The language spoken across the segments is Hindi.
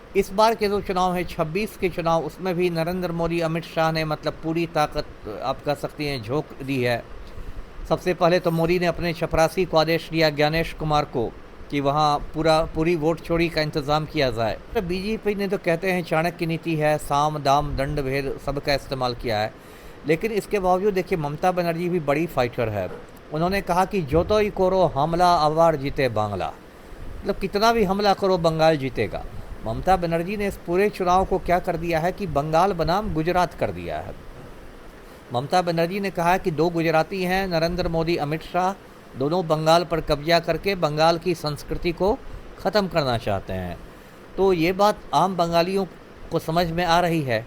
इस बार के जो चुनाव हैं 26 के चुनाव, उसमें भी नरेंद्र मोदी अमित शाह ने मतलब पूरी ताकत आप कह सकती हैं झोंक दी है। सबसे पहले तो मोदी ने अपने चपरासी को आदेश दिया ज्ञानेश कुमार को कि वहाँ पूरी वोट चोरी का इंतज़ाम किया जाए। तो बीजेपी ने तो कहते हैं चाणक्य नीति है, साम दाम दंड भेद सबका इस्तेमाल किया है, लेकिन इसके बावजूद देखिए ममता बनर्जी भी बड़ी फाइटर है। उन्होंने कहा कि जो तो ही करो हमला अवार जीते बांग्ला, मतलब कितना भी हमला करो बंगाल जीतेगा। ममता बनर्जी ने इस पूरे चुनाव को क्या कर दिया है कि बंगाल बनाम गुजरात कर दिया है। ममता बनर्जी ने कहा कि दो गुजराती हैं, नरेंद्र मोदी अमित शाह, दोनों बंगाल पर कब्जा करके बंगाल की संस्कृति को ख़त्म करना चाहते हैं। तो ये बात आम बंगालियों को समझ में आ रही है,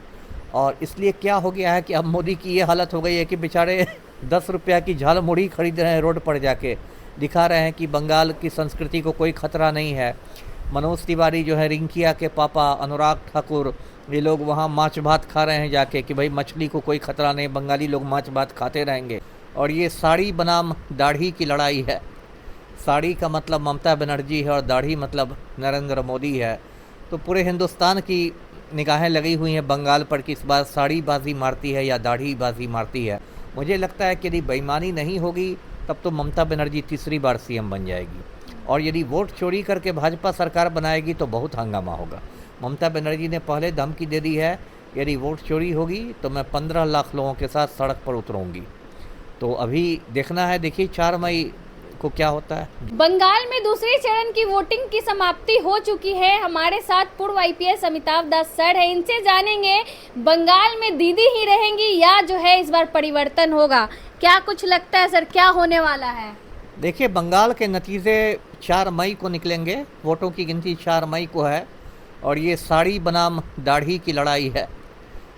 और इसलिए क्या हो गया है कि अब मोदी की ये हालत हो गई है कि बेचारे 10 रुपया की झाल मुड़ी खरीद रहे हैं, रोड पर जाके दिखा रहे हैं कि बंगाल की संस्कृति को कोई खतरा नहीं है। मनोज तिवारी जो है, रिंकिया के पापा अनुराग ठाकुर, ये लोग वहाँ माछ भात खा रहे हैं जाके कि भाई मछली को कोई खतरा नहीं, बंगाली लोग माछ भात खाते रहेंगे। और ये साड़ी बनाम दाढ़ी की लड़ाई है। साड़ी का मतलब ममता बनर्जी है और दाढ़ी मतलब नरेंद्र मोदी है। तो पूरे हिंदुस्तान की निगाहें लगी हुई हैं बंगाल पर कि इस बार साड़ी बाजी मारती है या दाढ़ी बाजी मारती है। मुझे लगता है कि यदि बेईमानी नहीं होगी तब तो ममता बनर्जी तीसरी बार सीएम बन जाएगी, और यदि वोट चोरी करके भाजपा सरकार बनाएगी तो बहुत हंगामा होगा। ममता बनर्जी ने पहले धमकी दे दी है, यदि वोट चोरी होगी तो मैं 15 लाख लोगों के साथ सड़क पर उतरूंगी। तो अभी देखना है, देखिए 4 मई को क्या होता है। बंगाल में दूसरे चरण की वोटिंग की समाप्ति हो चुकी है। हमारे साथ पूर्व आईपीएस अमिताभ दास सर है, इनसे जानेंगे बंगाल में दीदी ही रहेंगी या जो है इस बार परिवर्तन होगा। क्या कुछ लगता है सर, क्या होने वाला है? देखिए बंगाल के नतीजे 4 मई को निकलेंगे, वोटों की गिनती 4 मई को है, और ये साड़ी बनाम दाढ़ी की लड़ाई है।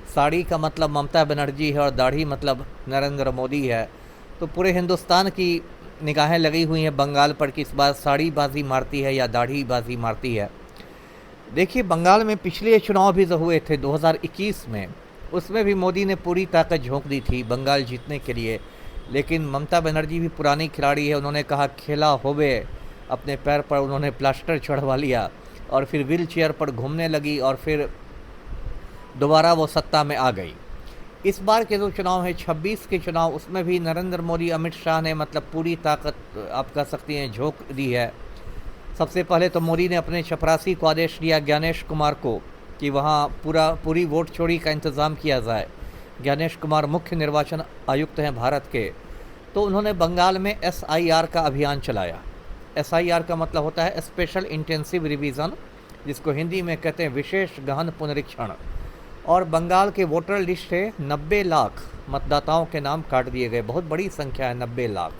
साड़ी का मतलब ममता बनर्जी है और दाढ़ी मतलब नरेंद्र मोदी है। तो पूरे हिंदुस्तान की निगाहें लगी हुई हैं बंगाल पर कि इस बार साड़ी बाजी मारती है या दाढ़ी बाजी मारती है। देखिए बंगाल में पिछले चुनाव भी जो हुए थे 2021 में, उसमें भी मोदी ने पूरी ताकत झोंक दी थी बंगाल जीतने के लिए, लेकिन ममता बनर्जी भी पुरानी खिलाड़ी है। उन्होंने कहा खेला होवे, अपने पैर पर उन्होंने प्लास्टर चढ़वा लिया और फिर व्हील चेयर पर घूमने लगी, और फिर दोबारा वो सत्ता में आ गई। इस बार के जो चुनाव हैं 26 के चुनाव, उसमें भी नरेंद्र मोदी अमित शाह ने मतलब पूरी ताकत आप कह सकती हैं झोंक दी है। सबसे पहले तो मोदी ने अपने चपरासी को आदेश दिया ज्ञानेश कुमार को कि वहाँ पूरी वोट चोरी का इंतज़ाम किया जाए। ज्ञानेश कुमार मुख्य निर्वाचन आयुक्त हैं भारत के। तो उन्होंने बंगाल में SIR का अभियान चलाया। SIR का मतलब होता है स्पेशल इंटेंसिव रिवीजन, जिसको हिंदी में कहते हैं विशेष गहन पुनरीक्षण। और बंगाल के वोटर लिस्ट से 90 लाख मतदाताओं के नाम काट दिए गए। बहुत बड़ी संख्या है 90 लाख,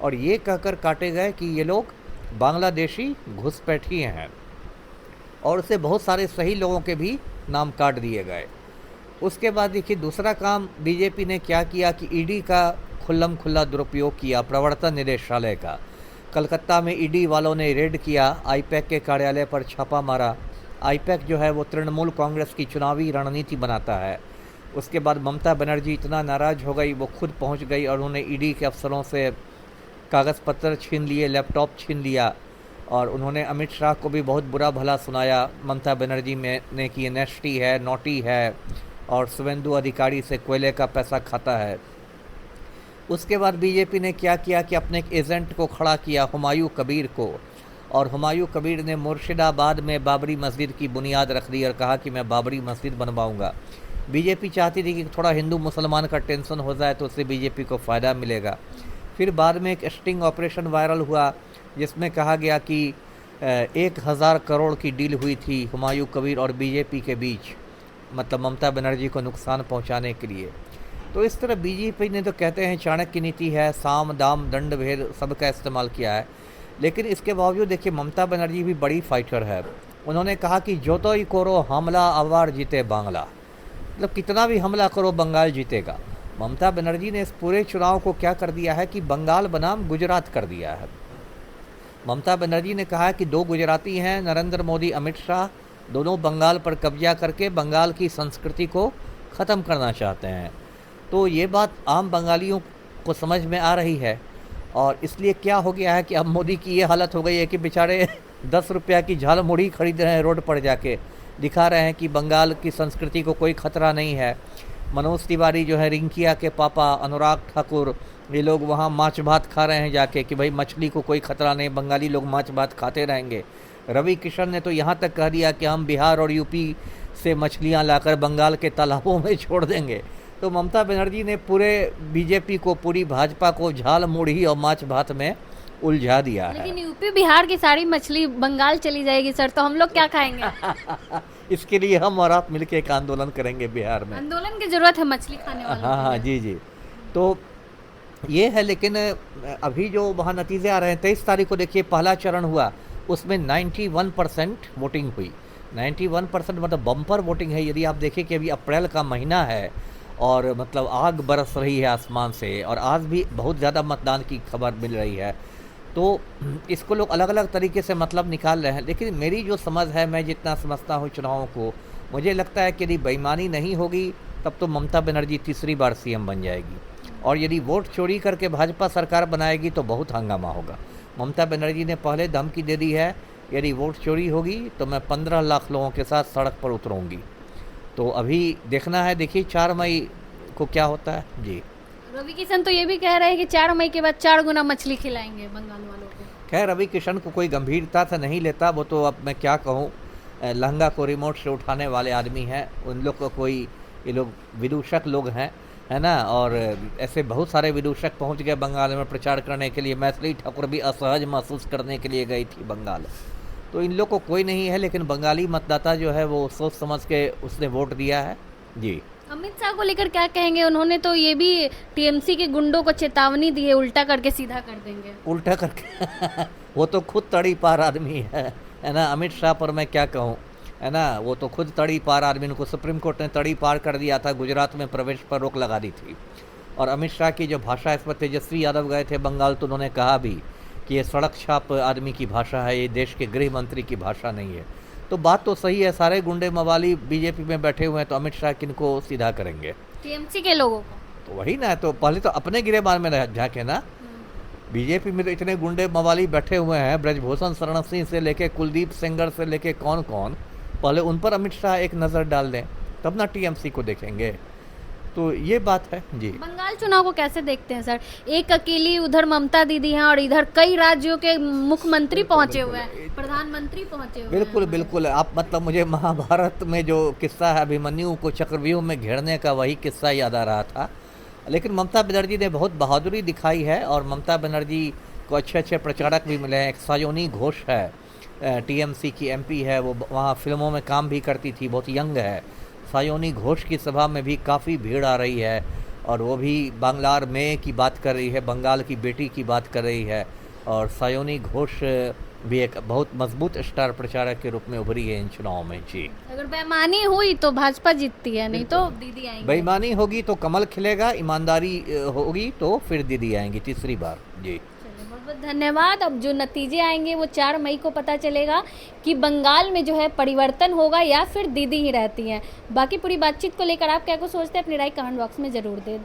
और ये कहकर काटे गए कि ये लोग बांग्लादेशी घुसपैठिए हैं, और उससे बहुत सारे सही लोगों के भी नाम काट दिए गए। उसके बाद देखिए दूसरा काम बीजेपी ने क्या किया कि ईडी का खुल्लम खुल्ला दुरुपयोग किया, प्रवर्तन निदेशालय का। कलकत्ता में ईडी वालों ने रेड किया, आईपैक के कार्यालय पर छापा मारा। आईपैक जो है वो तृणमूल कांग्रेस की चुनावी रणनीति बनाता है। उसके बाद ममता बनर्जी इतना नाराज़ हो गई, वो खुद पहुंच गई और उन्होंने ईडी के अफसरों से कागज़ पत्र छीन लिए, लैपटॉप छीन लिया, और उन्होंने अमित शाह को भी बहुत बुरा भला सुनाया ममता बनर्जी ने कि नेस्टी है, नोटी है, और शुभेंदु अधिकारी से कोयले का पैसा खाता है। उसके बाद बीजेपी ने क्या किया कि अपने एक एजेंट को खड़ा किया, हुमायूं कबीर को, और हुमायूं कबीर ने मुर्शिदाबाद में बाबरी मस्जिद की बुनियाद रख दी और कहा कि मैं बाबरी मस्जिद बनवाऊंगा। बीजेपी चाहती थी कि थोड़ा हिंदू मुसलमान का टेंशन हो जाए तो उससे बीजेपी को फ़ायदा मिलेगा। फिर बाद में एक स्टिंग ऑपरेशन वायरल हुआ जिसमें कहा गया कि 1000 करोड़ की डील हुई थी हुमायूं कबीर और बीजेपी के बीच, मतलब ममता बनर्जी को नुकसान पहुंचाने के लिए। तो इस तरह बीजेपी ने तो कहते हैं चाणक्य नीति है, साम दाम दंड भेद सबका इस्तेमाल किया है, लेकिन इसके बावजूद देखिए ममता बनर्जी भी बड़ी फाइटर है। उन्होंने कहा कि जो तो ही करो हमला अवार जीते बांग्ला, मतलब कितना भी हमला करो बंगाल जीतेगा। ममता बनर्जी ने इस पूरे चुनाव को क्या कर दिया है कि बंगाल बनाम गुजरात कर दिया है। ममता बनर्जी ने कहा कि दो गुजराती हैं, नरेंद्र मोदी अमित शाह, दोनों बंगाल पर कब्जा करके बंगाल की संस्कृति को ख़त्म करना चाहते हैं। तो ये बात आम बंगालियों को समझ में आ रही है, और इसलिए क्या हो गया है कि अब मोदी की ये हालत हो गई है कि बेचारे 10 रुपया की झाल मुड़ी खरीद रहे हैं रोड पर जाके दिखा रहे हैं कि बंगाल की संस्कृति को कोई खतरा नहीं है। मनोज तिवारी जो है, रिंकिया के पापा अनुराग ठाकुर, ये लोग वहाँ माछ भात खा रहे हैं जाके कि भाई मछली को कोई खतरा नहीं, बंगाली लोग माछ भात खाते रहेंगे। रवि किशन ने तो यहाँ तक कह दिया कि हम बिहार और यूपी से मछलियाँ लाकर बंगाल के तालाबों में छोड़ देंगे। तो ममता बनर्जी ने पूरे बीजेपी को, पूरी भाजपा को झाल मुढ़ी और माछ भात में उलझा दिया है। लेकिन यूपी बिहार की सारी मछली बंगाल चली जाएगी सर, तो हम लोग क्या खाएंगे? इसके लिए हम और आप मिलकर एक आंदोलन करेंगे बिहार में। आंदोलन की जरूरत है मछली खाने वालों हाँ हाँ, जी जी। तो ये है, लेकिन अभी जो वहाँ नतीजे आ रहे हैं, 23 तारीख को देखिए पहला चरण हुआ, उसमें 91% वोटिंग हुई। 91% मतलब बम्पर वोटिंग है। यदि आप देखें कि अभी अप्रैल का महीना है और मतलब आग बरस रही है आसमान से, और आज भी बहुत ज़्यादा मतदान की खबर मिल रही है, तो इसको लोग अलग अलग तरीके से मतलब निकाल रहे हैं। लेकिन मेरी जो समझ है, मैं जितना समझता हूँ चुनावों को, मुझे लगता है कि यदि बेईमानी नहीं होगी तब तो ममता बनर्जी तीसरी बार सीएम बन जाएगी, और यदि वोट चोरी करके भाजपा सरकार बनाएगी तो बहुत हंगामा होगा। ममता बनर्जी ने पहले धमकी दे दी है, यदि वोट चोरी होगी तो मैं 15 लाख लोगों के साथ सड़क पर उतरूंगी। तो अभी देखना है, देखिए 4 मई को क्या होता है जी। रवि किशन तो ये भी कह रहे हैं कि 4 मई के बाद 4 गुना मछली खिलाएंगे बंगाल वालों को। खैर, रवि किशन को कोई गंभीरता से नहीं लेता, वो तो अब मैं क्या कहूँ, लहंगा को रिमोट से उठाने वाले आदमी हैं। उन लोग को कोई, ये लोग विदूषक लोग हैं, है ना, और ऐसे बहुत सारे विदूषक पहुंच गए बंगाल में प्रचार करने के लिए। मैथिली ठाकुर भी असहज महसूस करने के लिए गई थी बंगाल। तो इन लोग को कोई नहीं है, लेकिन बंगाली मतदाता जो है वो सोच समझ के उसने वोट दिया है जी। अमित शाह को लेकर क्या कहेंगे? उन्होंने तो ये भी टीएमसी के गुंडों को चेतावनी दी है, उल्टा करके सीधा कर देंगे। उल्टा करके वो तो खुद तड़ी पार आदमी है ना। अमित शाह पर मैं क्या कहूँ, है ना, वो तो खुद तड़ी पार आदमी। उनको सुप्रीम कोर्ट ने तड़ी पार कर दिया था, गुजरात में प्रवेश पर रोक लगा दी थी। और अमित शाह की जो भाषा, इस पर तेजस्वी यादव गए थे बंगाल, तो उन्होंने कहा भी कि ये सड़क छाप आदमी की भाषा है, ये देश के गृह मंत्री की भाषा नहीं है। तो बात तो सही है, सारे गुंडे मवाली बीजेपी में बैठे हुए हैं, तो अमित शाह किनको सीधा करेंगे? टीएमसी के लोगों को। तो वही ना, तो पहले तो अपने गिरेबान में झांके ना। बीजेपी में तो इतने गुंडे मवाली बैठे हुए हैं, ब्रजभूषण शरण सिंह से लेके कुलदीप सेंगर से लेके कौन कौन, पहले उन पर अमित शाह एक नज़र डाल दें, तब ना टीएमसी को देखेंगे। तो ये बात है जी। बंगाल चुनाव को कैसे देखते हैं सर? एक अकेली उधर ममता दीदी हैं और इधर कई राज्यों के मुख्यमंत्री पहुंचे हुए हैं, प्रधानमंत्री पहुंचे हुए बिल्कुल हैं। बिल्कुल। आप मतलब मुझे महाभारत में जो किस्सा है अभिमन्यु को चक्रव्यूह में घेरने का, वही किस्सा याद आ रहा था। लेकिन ममता बनर्जी ने बहुत बहादुरी दिखाई है, और ममता बनर्जी को अच्छे अच्छे प्रचारक भी मिले हैं। एक सायोनी घोष है, टीएमसी की एमपी है, वो वहाँ फिल्मों में काम भी करती थी, बहुत यंग है। सायोनी घोष की सभा में भी काफ़ी भीड़ आ रही है, और वो भी बांग्लार में की बात कर रही है, बंगाल की बेटी की बात कर रही है। और सायोनी घोष भी एक बहुत मजबूत स्टार प्रचारक के रूप में उभरी है इन चुनाव में जी। अगर बेईमानी हुई तो भाजपा जीतती है, नहीं तो दीदी आएंगी। बेईमानी होगी तो कमल खिलेगा, ईमानदारी होगी तो फिर दीदी आएंगी तीसरी बार जी। बहुत बहुत धन्यवाद। अब जो नतीजे आएंगे वो 4 मई को पता चलेगा कि बंगाल में जो है परिवर्तन होगा या फिर दीदी ही रहती हैं। बाकी पूरी बातचीत को लेकर आप क्या कुछ सोचते हैं, अपनी राय कमेंट बॉक्स में जरूर दें।